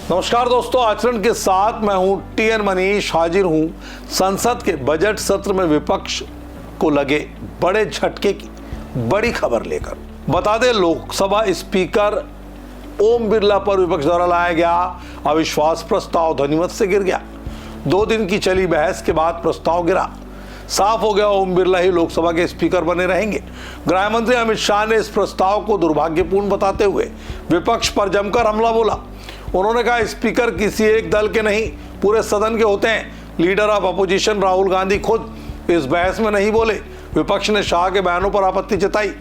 नमस्कार दोस्तों, आचरण के साथ मैं हूं टीएन मनीष, हाजिर हूं संसद के बजट सत्र में विपक्ष को लगे बड़े झटके की बड़ी खबर लेकर। बता दें, लोकसभा स्पीकर ओम बिरला पर विपक्ष द्वारा लाया गया अविश्वास प्रस्ताव ध्वनिमत से गिर गया। 2 दिन की चली बहस के बाद प्रस्ताव गिरा। साफ हो गया ओम बिरला ही लोकसभा के स्पीकर बने रहेंगे। गृह मंत्री अमित शाह ने इस प्रस्ताव को दुर्भाग्यपूर्ण बताते हुए विपक्ष पर जमकर हमला बोला। उन्होंने कहा, स्पीकर किसी एक दल के नहीं, पूरे सदन के होते हैं। Leader of opposition Rahul Gandhi खुद इस बहस में नहीं बोले। विपक्ष ने शाह के बयानों पर आपत्ति जताई,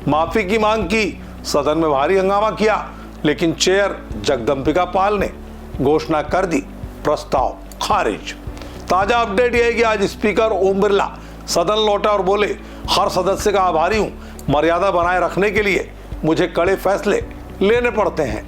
माफी की मांग की, सदन में भारी हंगामा किया, लेकिन चेयर जगदंबिका पाल ने घोषणा कर दी, प्रस्ताव खारिज। ताजा अपडेट यह है कि आज स्पीकर ओम बिरला सदन लौटे और बोले, हर सदस्य का आभारी हूं, मर्यादा बनाए रखने के लिए मुझे कड़े फैसले लेने पड़ते हैं।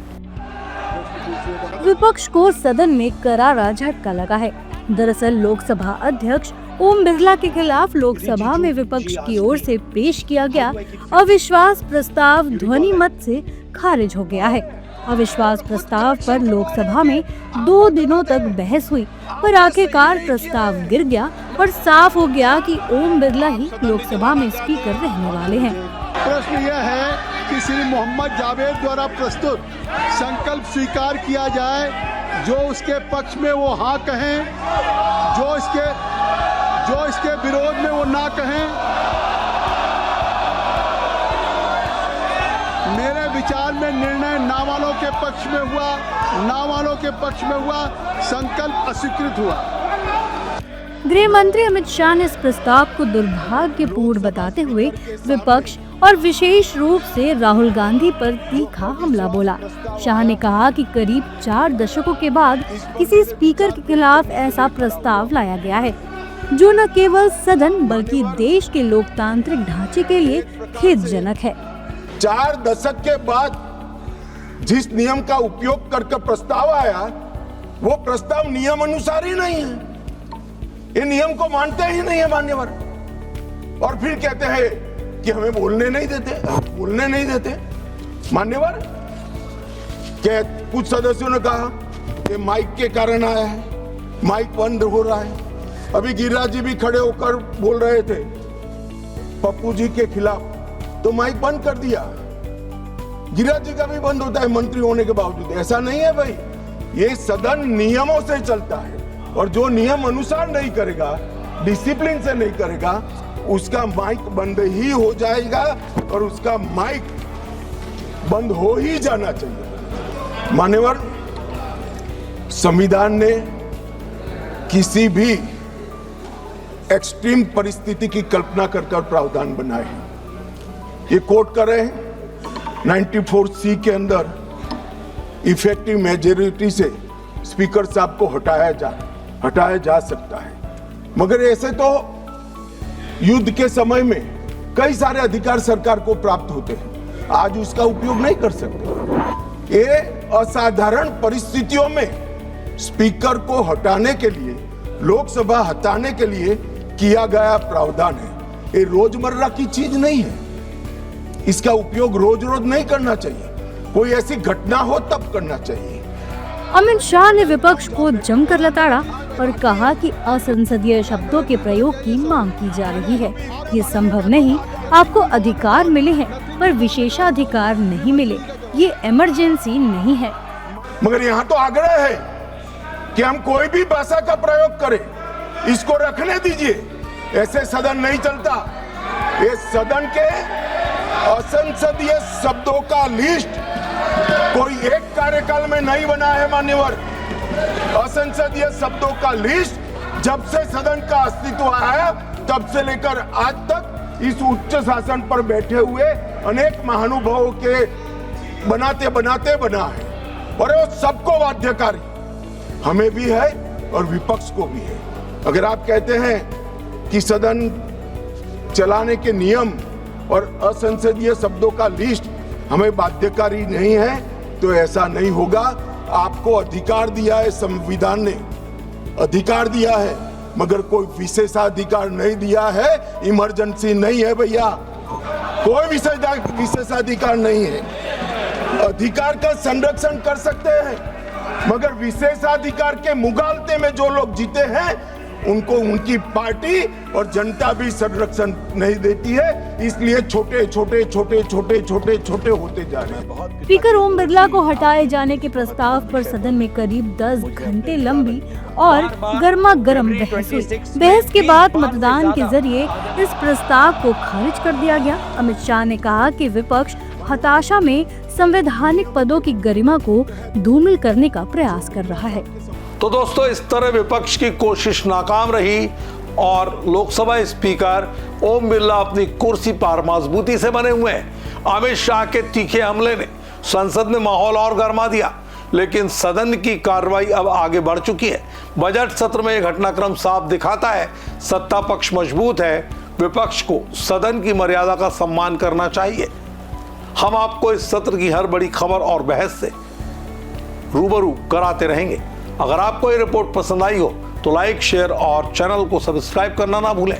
विपक्ष को सदन में करारा झटका लगा है। दरअसल लोकसभा अध्यक्ष ओम बिरला के खिलाफ लोकसभा में विपक्ष की ओर से पेश किया गया अविश्वास प्रस्ताव ध्वनि मत से खारिज हो गया है। अविश्वास प्रस्ताव पर लोकसभा में 2 दिनों तक बहस हुई, पर आखिरकार प्रस्ताव गिर गया और साफ हो गया कि ओम बिरला ही लोकसभा में स्पीकर रहने वाले हैं। प्रश्न यह है कि श्री मोहम्मद जावेद द्वारा प्रस्तुत संकल्प स्वीकार किया जाए। जो उसके पक्ष में वो हाँ कहें, जो इसके विरोध में वो ना कहें। मेरे विचार में निर्णय ना वालों के पक्ष में हुआ, ना वालों के पक्ष में हुआ, संकल्प अस्वीकृत हुआ। गृह मंत्री अमित शाह ने इस प्रस्ताव को दुर्भाग्यपूर्ण बताते हुए विपक्ष और विशेष रूप से राहुल गांधी पर तीखा हमला बोला। शाह ने कहा कि करीब 4 दशकों के बाद किसी स्पीकर के खिलाफ ऐसा प्रस्ताव लाया गया है, जो न केवल सदन बल्कि देश के लोकतांत्रिक ढांचे के लिए खेदजनक है। 4 दशक के बाद जिस नियम का उपयोग करके प्रस्ताव आया, वो प्रस्ताव नियम अनुसार ही नहीं है। ये नियम को मानते ही नहीं है मान्यवर, और फिर कहते हैं कि हमें बोलने नहीं देते। मान्यवर, कुछ सदस्यों ने कहा कि माइक के कारण आया है, माइक बंद हो रहा है। अभी गिरिराज जी भी खड़े होकर बोल रहे थे पप्पू जी के खिलाफ, तो माइक बंद कर दिया। गिरिराज जी का भी बंद होता है मंत्री होने के बावजूद। ऐसा नहीं है भाई, ये सदन नियमों से चलता है, और जो नियम अनुसार नहीं करेगा, डिसिप्लिन से नहीं करेगा, उसका माइक बंद ही हो जाएगा, और उसका माइक बंद हो ही जाना चाहिए। मान्यवर, संविधान ने किसी भी एक्सट्रीम परिस्थिति की कल्पना कर प्रावधान बनाए हैं। ये कोट कर रहे हैं 94C के अंदर इफेक्टिव मेजॉरिटी से स्पीकर साहब को हटाया जा सकता है, मगर ऐसे तो युद्ध के समय में कई सारे अधिकार सरकार को प्राप्त होते हैं, आज उसका उपयोग नहीं कर सकते। ये असाधारण परिस्थितियों में स्पीकर को हटाने के लिए, लोकसभा हटाने के लिए किया गया प्रावधान है। ये रोजमर्रा की चीज नहीं है, इसका उपयोग रोज नहीं करना चाहिए। कोई ऐसी घटना हो तब करना चाहिए। अमित शाह ने विपक्ष को जमकर लताड़ा और कहा कि असंसदीय शब्दों के प्रयोग की मांग की जा रही है। ये संभव नहीं, आपको अधिकार मिले हैं पर विशेषाधिकार नहीं मिले, ये इमरजेंसी नहीं है। मगर यहाँ तो आग्रह है कि हम कोई भी भाषा का प्रयोग करें, इसको रखने दीजिए। ऐसे सदन नहीं चलता। ये सदन के असंसदीय शब्दों का लिस्ट कोई एक कार्यकाल में नहीं बना है मान्यवर। असंसदीय शब्दों का लिस्ट जब से सदन का अस्तित्व आया, तब से लेकर आज तक इस उच्च शासन पर बैठे हुए अनेक महानुभावों के बनाते बना है, और वो सबको बाध्यकारी, हमें भी है और विपक्ष को भी है। अगर आप कहते हैं कि सदन चलाने के नियम और असंसदीय शब्दों का लिस्ट हमें बाध्यकारी नहीं है, तो ऐसा नहीं होगा। आपको अधिकार दिया है, संविधान ने अधिकार दिया है, मगर कोई विशेषाधिकार नहीं दिया है। इमरजेंसी नहीं है भैया, कोई विशेषाधिकार नहीं है। अधिकार का संरक्षण कर सकते हैं, मगर विशेषाधिकार के मुगालते में जो लोग जीते हैं उनको उनकी पार्टी और जनता भी संरक्षण नहीं देती है, इसलिए छोटे छोटे छोटे छोटे छोटे छोटे होते जा रहे हैं। स्पीकर ओम बिरला को हटाए जाने के प्रस्ताव पर सदन में करीब 10 घंटे लंबी और गर्मा गर्म बहस हुई। बहस के बाद मतदान के जरिए इस प्रस्ताव को खारिज कर दिया गया। अमित शाह ने कहा कि विपक्ष हताशा में संवैधानिक पदों की गरिमा को धूमिल करने का प्रयास कर रहा है। तो दोस्तों, इस तरह विपक्ष की कोशिश नाकाम रही और लोकसभा स्पीकर ओम बिरला अपनी कुर्सी पर मजबूती से बने हुए हैं। अमित शाह के तीखे हमले ने संसद में माहौल और गर्मा दिया, लेकिन सदन की कार्रवाई अब आगे बढ़ चुकी है। बजट सत्र में यह घटनाक्रम साफ दिखाता है, सत्ता पक्ष मजबूत है, विपक्ष को सदन की मर्यादा का सम्मान करना चाहिए। हम आपको इस सत्र की हर बड़ी खबर और बहस से रूबरू कराते रहेंगे। अगर आपको ये रिपोर्ट पसंद आई हो तो लाइक, शेयर और चैनल को सब्सक्राइब करना ना भूलें।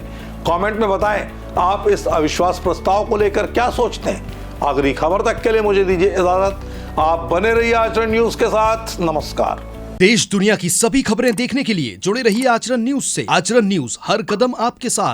कमेंट में बताएं आप इस अविश्वास प्रस्ताव को लेकर क्या सोचते हैं। अगली खबर तक के लिए मुझे दीजिए इजाजत। आप बने रहिए आचरण न्यूज के साथ। नमस्कार। देश दुनिया की सभी खबरें देखने के लिए जुड़े रहिए आचरण न्यूज से। आचरण न्यूज, हर कदम आपके साथ।